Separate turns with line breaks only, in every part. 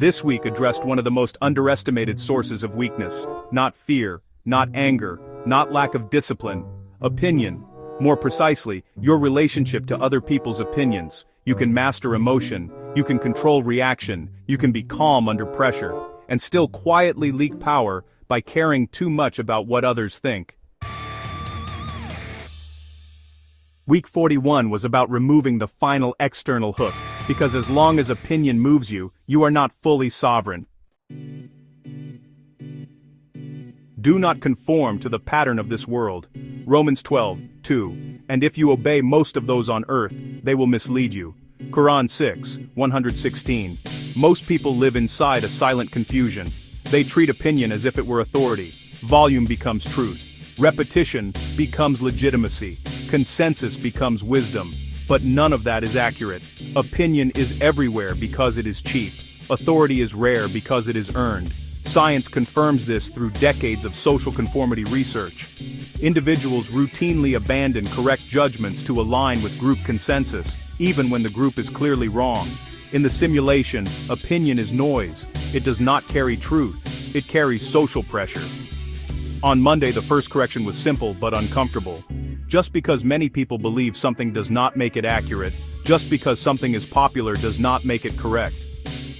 this week addressed one of the most underestimated sources of weakness, not fear, not anger, not lack of discipline, opinion. More precisely, your relationship to other people's opinions. You can master emotion, you can control reaction, you can be calm under pressure, and still quietly leak power by caring too much about what others think. Week 41 was about removing the final external hook, because as long as opinion moves you, you are not fully sovereign. Do not conform to the pattern of this world. Romans 12:2. And if you obey most of those on earth, they will mislead you. Quran 6:116. Most people live inside a silent confusion. They treat opinion as if it were authority. Volume becomes truth. Repetition becomes legitimacy. Consensus becomes wisdom. But none of that is accurate. Opinion is everywhere because it is cheap. Authority is rare because it is earned. Science confirms this through decades of social conformity research. Individuals routinely abandon correct judgments to align with group consensus, even when the group is clearly wrong. In the simulation, opinion is noise. It does not carry truth. It carries social pressure. On Monday, the first correction was simple but uncomfortable. Just because many people believe something does not make it accurate, just because something is popular does not make it correct.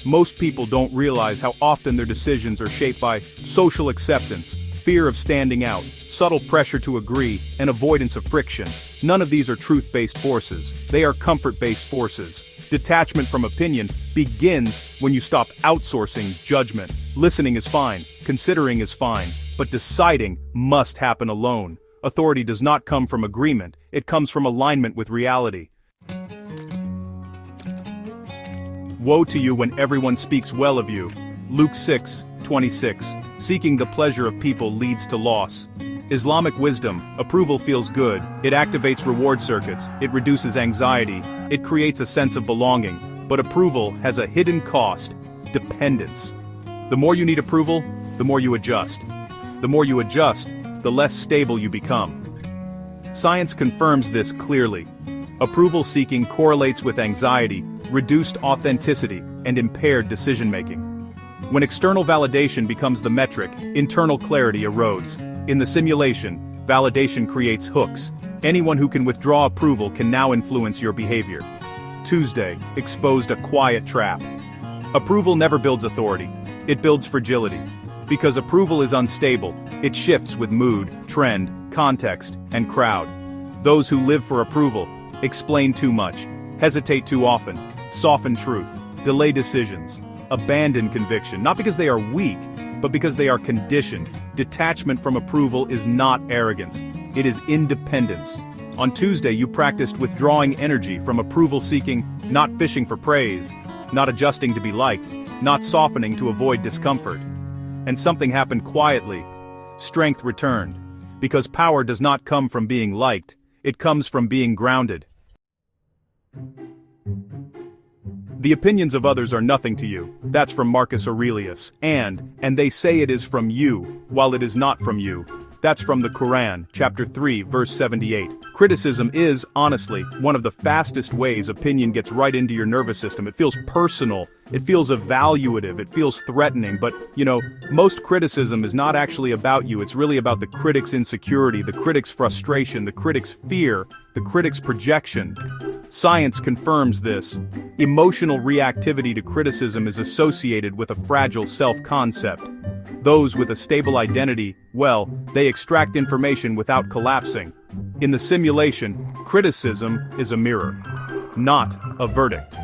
Most people don't realize how often their decisions are shaped by social acceptance, fear of standing out, subtle pressure to agree, and avoidance of friction. None of these are truth-based forces. They are comfort-based forces. Detachment from opinion begins when you stop outsourcing judgment. Listening is fine, considering is fine, but deciding must happen alone. Authority does not come from agreement, it comes from alignment with reality. Woe to you when everyone speaks well of you. Luke 6:26. Seeking the pleasure of people leads to loss. Islamic wisdom, approval feels good, it activates reward circuits, it reduces anxiety, it creates a sense of belonging, but approval has a hidden cost: dependence. The more you need approval, the more you adjust. The more you adjust, the less stable you become. Science confirms this clearly. Approval seeking correlates with anxiety, reduced authenticity, and impaired decision-making. When external validation becomes the metric, internal clarity erodes. In the simulation, validation creates hooks. Anyone who can withdraw approval can now influence your behavior. Tuesday exposed a quiet trap. Approval never builds authority. It builds fragility. Because approval is unstable, it shifts with mood, trend, context, and crowd. Those who live for approval explain too much, hesitate too often, soften truth, delay decisions, abandon conviction, not because they are weak, but because they are conditioned. Detachment from approval is not arrogance, it is independence. On Tuesday, you practiced withdrawing energy from approval seeking, not fishing for praise, not adjusting to be liked, not softening to avoid discomfort. And something happened quietly. Strength returned. Because power does not come from being liked, it comes from being grounded. The opinions of others are nothing to you. That's from Marcus Aurelius. And they say it is from you, while it is not from you. That's from the Quran, chapter 3, verse 78. Criticism is, honestly, one of the fastest ways opinion gets right into your nervous system. It feels personal, it feels evaluative, it feels threatening, but, most criticism is not actually about you, it's really about the critic's insecurity, the critic's frustration, the critic's fear, the critic's projection. Science confirms this. Emotional reactivity to criticism is associated with a fragile self-concept. Those with a stable identity, well, they extract information without collapsing. In the simulation, criticism is a mirror, not a verdict.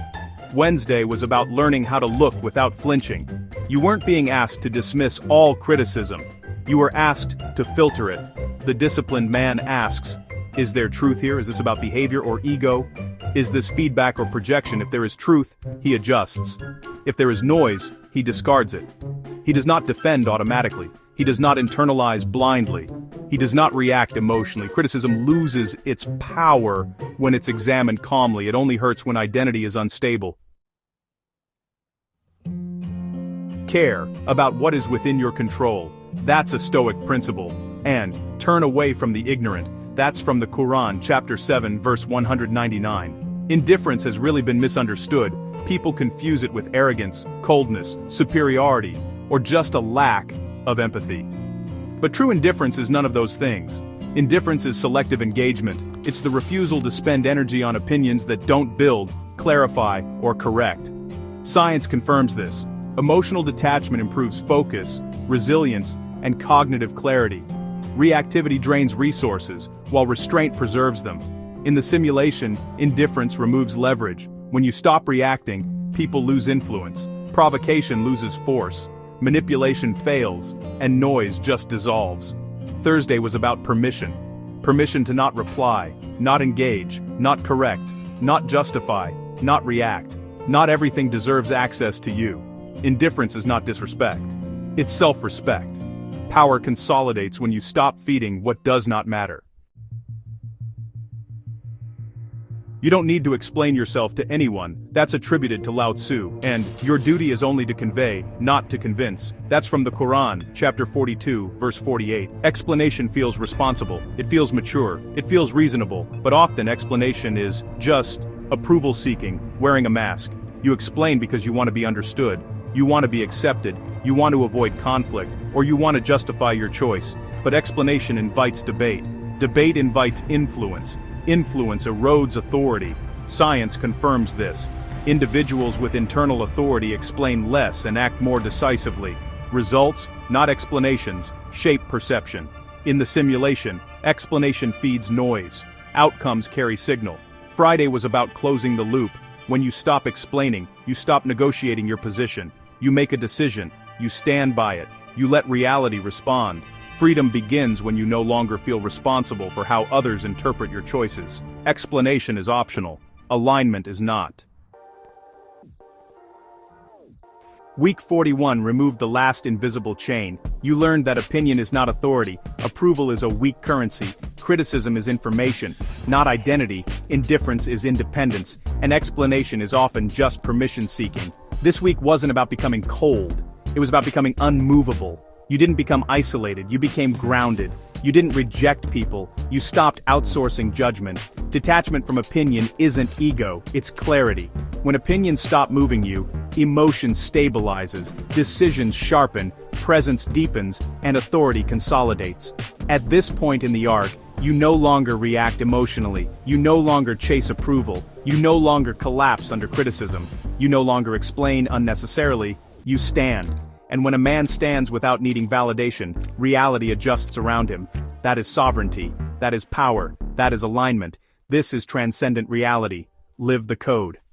Wednesday was about learning how to look without flinching. You weren't being asked to dismiss all criticism. You were asked to filter it. The disciplined man asks, is there truth here? Is this about behavior or ego? Is this feedback or projection? If there is truth, he adjusts. If there is noise, he discards it. He does not defend automatically. He does not internalize blindly. He does not react emotionally. Criticism loses its power when it's examined calmly. It only hurts when identity is unstable. Care about what is within your control. That's a Stoic principle. And turn away from the ignorant. That's from the Quran, chapter 7, verse 199. Indifference has really been misunderstood. People confuse it with arrogance, coldness, superiority, or just a lack of empathy. But true indifference is none of those things. Indifference is selective engagement. It's the refusal to spend energy on opinions that don't build, clarify, or correct. Science confirms this. Emotional detachment improves focus, resilience, and cognitive clarity. Reactivity drains resources, while restraint preserves them. In the simulation, indifference removes leverage. When you stop reacting, people lose influence, provocation loses force, manipulation fails, and noise just dissolves. Thursday was about permission. Permission to not reply, not engage, not correct, not justify, not react. Not everything deserves access to you. Indifference is not disrespect. It's self-respect. Power consolidates when you stop feeding what does not matter. You don't need to explain yourself to anyone. That's attributed to Lao Tzu. And your duty is only to convey, not to convince. That's from the Quran, chapter 42, verse 48. Explanation feels responsible. It feels mature. It feels reasonable. But often explanation is just approval-seeking, wearing a mask. You explain because you want to be understood. You want to be accepted. You want to avoid conflict. Or you want to justify your choice. But explanation invites debate. Debate invites influence. Influence erodes authority. Science confirms this. Individuals with internal authority explain less and act more decisively. Results, not explanations, shape perception. In the simulation, explanation feeds noise. Outcomes carry signal. Friday was about closing the loop. When you stop explaining, you stop negotiating your position. You make a decision. You stand by it. You let reality respond. Freedom begins when you no longer feel responsible for how others interpret your choices. Explanation is optional. Alignment is not. Week 41 removed the last invisible chain. You learned that opinion is not authority, approval is a weak currency, criticism is information, not identity, indifference is independence, and explanation is often just permission-seeking. This week wasn't about becoming cold. It was about becoming unmovable. You didn't become isolated, you became grounded. You didn't reject people, you stopped outsourcing judgment. Detachment from opinion isn't ego, it's clarity. When opinions stop moving you, emotion stabilizes, decisions sharpen, presence deepens, and authority consolidates. At this point in the arc, you no longer react emotionally, you no longer chase approval, you no longer collapse under criticism, you no longer explain unnecessarily, you stand. And when a man stands without needing validation, reality adjusts around him. That is sovereignty. That is power. That is alignment. This is transcendent reality. Live the code.